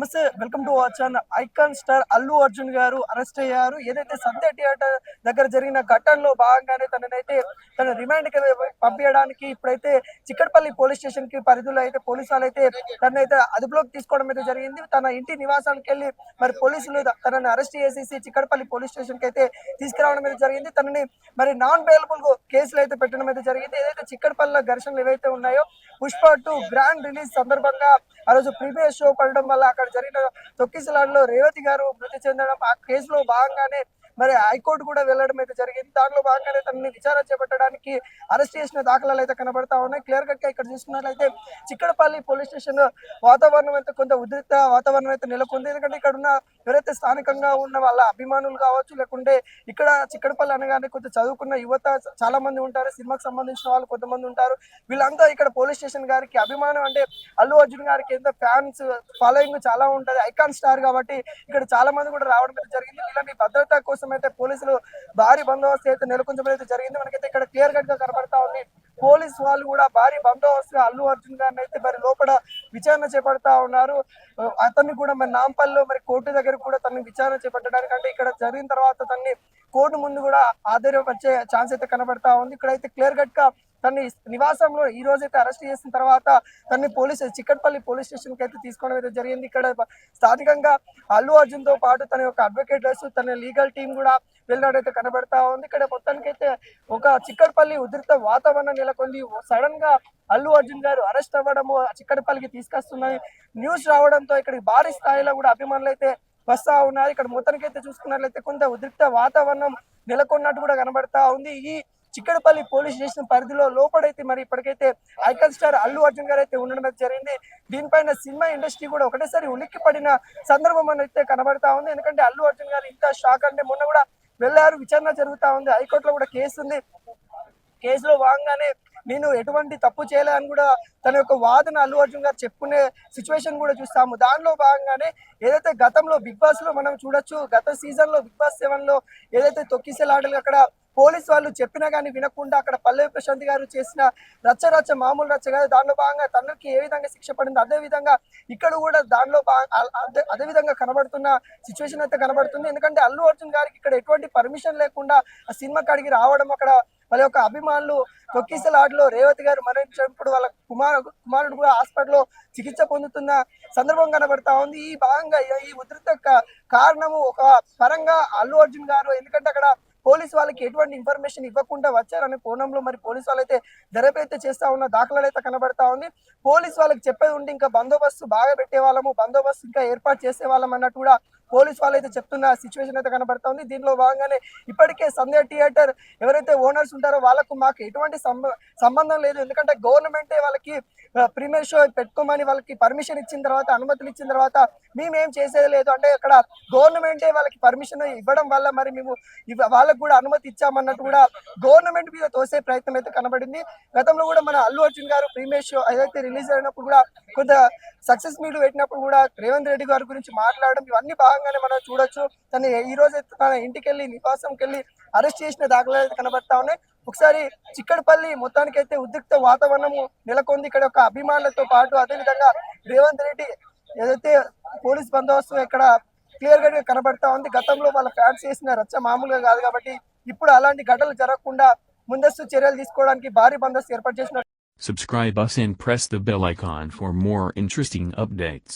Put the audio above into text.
నమస్తే, welcome to our channel. Icon star Allu Arjun గారు arrest అయ్యారు. ఏదైతే సంధ్య థియేటర్ దగ్గర జరిగిన ఘటనలో భాగంగానే తన రిమాండ్ కి పంపించడానికి ఇప్పుడైతే చిక్కడపల్లి పోలీస్ స్టేషన్ కి పరిధిలో అయితే పోలీసు వాళ్ళు అయితే తనైతే అదుపులోకి తీసుకోవడం అయితే జరిగింది. తన ఇంటి నివాసానికి వెళ్ళి మరి పోలీసులు తనని అరెస్ట్ చేసేసి చిక్కడపల్లి పోలీస్ స్టేషన్ కి అయితే తీసుకురావడం అయితే జరిగింది. తనని మరి నాన్ బెయిలబుల్ కేసులు అయితే పెట్టడం అయితే జరిగింది. ఏదైతే చిక్కడపల్లిలో ఘర్షణలు ఏవైతే ఉన్నాయో పుష్ప 2 గ్రాండ్ రిలీజ్ సందర్భంగా ఆ రోజు ప్రీమియర్ షో పడడం వల్ల అక్కడ జరిగిన తొక్కిసలాటలో రేవతి గారు మృతి చెందడం, ఆ కేసులో భాగంగానే మరి హైకోర్టు కూడా వెళ్లడం అయితే జరిగింది. దాంట్లో భాగంగానే తనని విచారణ చేపట్టడానికి అరెస్ట్ చేసిన దాఖలాలు అయితే కనబడతా ఉన్నాయి. క్లియర్ కట్ గా ఇక్కడ చూసుకున్నట్లయితే చిక్కడపల్లి పోలీస్ స్టేషన్ వాతావరణం అయితే కొంత ఉద్రిక్త వాతావరణం అయితే నెలకొంది. ఎందుకంటే ఇక్కడ ఉన్న ఎవరైతే స్థానికంగా ఉన్న వాళ్ళ అభిమానులు కావచ్చు, లేకుంటే ఇక్కడ చిక్కడపల్లి అనగానే కొంచెం చదువుకున్న యువత చాలా మంది ఉంటారు, సినిమాకి సంబంధించిన వాళ్ళు కొంతమంది ఉంటారు. వీళ్ళంతా ఇక్కడ పోలీస్ స్టేషన్ గారికి అభిమానం, అంటే అల్లు అర్జున్ గారికి ఎంత ఫ్యాన్స్ ఫాలోయింగ్ చాలా ఉంటది, ఐకాన్ స్టార్ కాబట్టి ఇక్కడ చాలా మంది కూడా రావడం అయితే జరిగింది. వీళ్ళని భద్రత కోసం అయితే పోలీసులు భారీ బందోబస్తు అయితే నెలకొంచడం అయితే జరిగింది. మనకైతే ఇక్కడ క్లియర్ కట్ గా కనబడతా ఉంది. పోలీస్ వాళ్ళు కూడా భారీ బందోబస్తుగా అల్లు అర్జున్ గారిని అయితే మరి లోపల విచారణ చేపడతా ఉన్నారు. అతన్ని కూడా మరి నాంపల్లిలో మరి కోర్టు దగ్గర కూడా తనని విచారణ చేపట్టడానికి, అంటే ఇక్కడ జరిగిన తర్వాత తనని కోర్టు ముందు కూడా హాజరుపరిచే ఛాన్స్ అయితే కనబడతా ఉంది. ఇక్కడైతే క్లియర్ కట్ గా తన నివాసంలో ఈ రోజైతే అరెస్ట్ చేసిన తర్వాత తనని చిక్కడపల్లి పోలీస్ స్టేషన్ కి అయితే తీసుకోవడం అయితే జరిగింది. ఇక్కడ స్థానికంగా అల్లు అర్జున్ తో పాటు తన యొక్క అడ్వకేటర్స్, తన లీగల్ టీం కూడా వెళ్ళినట్టయితే కనబడతా ఉంది. ఇక్కడ మొత్తానికైతే ఒక చిక్కడపల్లి ఉధృత వాతావరణం నెలకొంది. సడన్ గా అల్లు అర్జున్ గారు అరెస్ట్ అవ్వడము, చిక్కడపల్లికి తీసుకొస్తున్న న్యూస్ రావడంతో ఇక్కడికి భారీ స్థాయిలో కూడా అభిమానులు అయితే వస్తా ఉన్నారు. ఇక్కడ మొత్తానికైతే చూసుకున్నట్లయితే కొంత ఉద్రిక్త వాతావరణం నెలకొన్నట్టు కూడా కనబడతా ఉంది. ఈ చిక్కడపల్లి పోలీస్ స్టేషన్ పరిధిలో లోపడైతే మరి ఇప్పటికైతే ఐకాన్ స్టార్ అల్లు అర్జున్ గారు అయితే ఉండడం జరిగింది. దీనిపైన సినిమా ఇండస్ట్రీ కూడా ఒకటేసారి ఉలిక్కి పడిన సందర్భం అయితే కనబడతా ఉంది. ఎందుకంటే అల్లు అర్జున్ గారు ఇంత షాక్, అంటే మొన్న కూడా వెళ్ళారు, విచారణ జరుగుతా ఉంది, హైకోర్టులో కూడా కేసు ఉంది. కేసులో భాగంగానే నేను ఎటువంటి తప్పు చేయలేదని కూడా తన యొక్క వాదన అల్లు అర్జున్ గారు చెప్పుకునే సిచ్యువేషన్ కూడా చూస్తాము. దానిలో భాగంగానే ఏదైతే గతంలో బిగ్ బాస్ లో మనం చూడొచ్చు, గత సీజన్ లో బిగ్ బాస్ 7 లో ఏదైతే తొక్కిసలాటలు అక్కడ పోలీసు వాళ్ళు చెప్పినా కానీ వినకుండా అక్కడ పల్లవి ప్రశాంత్ గారు చేసిన రచ్చ మామూలు రచ్చ కాదు. దానిలో భాగంగా తనకి ఏ విధంగా శిక్ష పడింది, అదే విధంగా ఇక్కడ కూడా దానిలో అదే విధంగా కనబడుతున్న సిచ్యువేషన్ అయితే కనబడుతుంది. ఎందుకంటే అల్లు అర్జున్ గారికి ఇక్కడ ఎటువంటి పర్మిషన్ లేకుండా ఆ సినిమా కాడికి రావడం, అక్కడ వాళ్ళ యొక్క అభిమానులు తొక్కిసలాటలో రేవతి గారు మరణించినప్పుడు వాళ్ళ కుమారుడు కూడా హాస్పిటల్లో చికిత్స పొందుతున్న సందర్భం కనబడతా ఉంది. ఈ భాగంగా ఈ ఉధృత కారణము ఒక పరంగా అల్లు అర్జున్ గారు, ఎందుకంటే అక్కడ పోలీసు వాళ్ళకి ఎటువంటి ఇన్ఫర్మేషన్ ఇవ్వకుండా వచ్చారనే కోణంలో మరి పోలీసు వాళ్ళైతే దర్యాప్తు చేస్తా ఉన్న దాఖలాలు అయితే కనబడతా ఉంది. పోలీసు వాళ్ళకి చెప్పేది ఉంటే ఇంకా బందోబస్తు బాగా పెట్టేవాళ్ళము, బందోబస్తు ఇంకా ఏర్పాటు చేసేవాళ్ళం అన్నట్టు కూడా పోలీసు వాళ్ళైతే చెప్తున్న సిచ్యువేషన్ అయితే కనబడతా ఉంది. దీనిలో భాగంగానే ఇప్పటికే సంధ్య థియేటర్ ఎవరైతే ఓనర్స్ ఉంటారో వాళ్ళకు మాకు ఎటువంటి సంబంధం లేదు, ఎందుకంటే గవర్నమెంటే వాళ్ళకి ప్రీమియర్ షో పెట్టుకోమని వాళ్ళకి పర్మిషన్ ఇచ్చిన తర్వాత, అనుమతులు ఇచ్చిన తర్వాత మేమేం చేసేది లేదు, అంటే అక్కడ గవర్నమెంటే వాళ్ళకి పర్మిషన్ ఇవ్వడం వల్ల మరి మేము వాళ్ళకు కూడా అనుమతి ఇచ్చామన్నట్టు కూడా గవర్నమెంట్ మీద తోసే ప్రయత్నం అయితే కనబడింది. గతంలో కూడా మన అల్లు అర్జున్ గారు ప్రీమియర్ షో ఏదైతే రిలీజ్ అయినప్పుడు కూడా కొంత సక్సెస్ మీట్ పెట్టినప్పుడు కూడా రేవంత్ రెడ్డి గారి గురించి మాట్లాడడం, ఇవన్నీ భాగంగానే మనం చూడొచ్చు. తను ఈ రోజు తన ఇంటికి వెళ్ళి నివాసంకి వెళ్ళి అరెస్ట్ చేసిన దాఖలాలు కనబడతా ఉన్నాయి. ఒకసారి చిక్కడపల్లి మొత్తానికైతే ఉద్రిక్త వాతావరణము నెలకొంది. ఇక్కడ ఒక అభిమానులతో పాటు అదేవిధంగా రేవంత్ రెడ్డి ఏదైతే పోలీస్ బందోబస్తు ఇక్కడ క్లియర్ గా కనబడతా ఉంది. గతంలో వాళ్ళ ఫ్యాన్స్ చేసిన రచ్చ మామూలుగా కాదు కాబట్టి ఇప్పుడు అలాంటి ఘటనలు జరగకుండా ముందస్తు చర్యలు తీసుకోవడానికి భారీ బందోబస్తు ఏర్పాటు చేసిన. Subscribe us and press the bell icon for more interesting updates.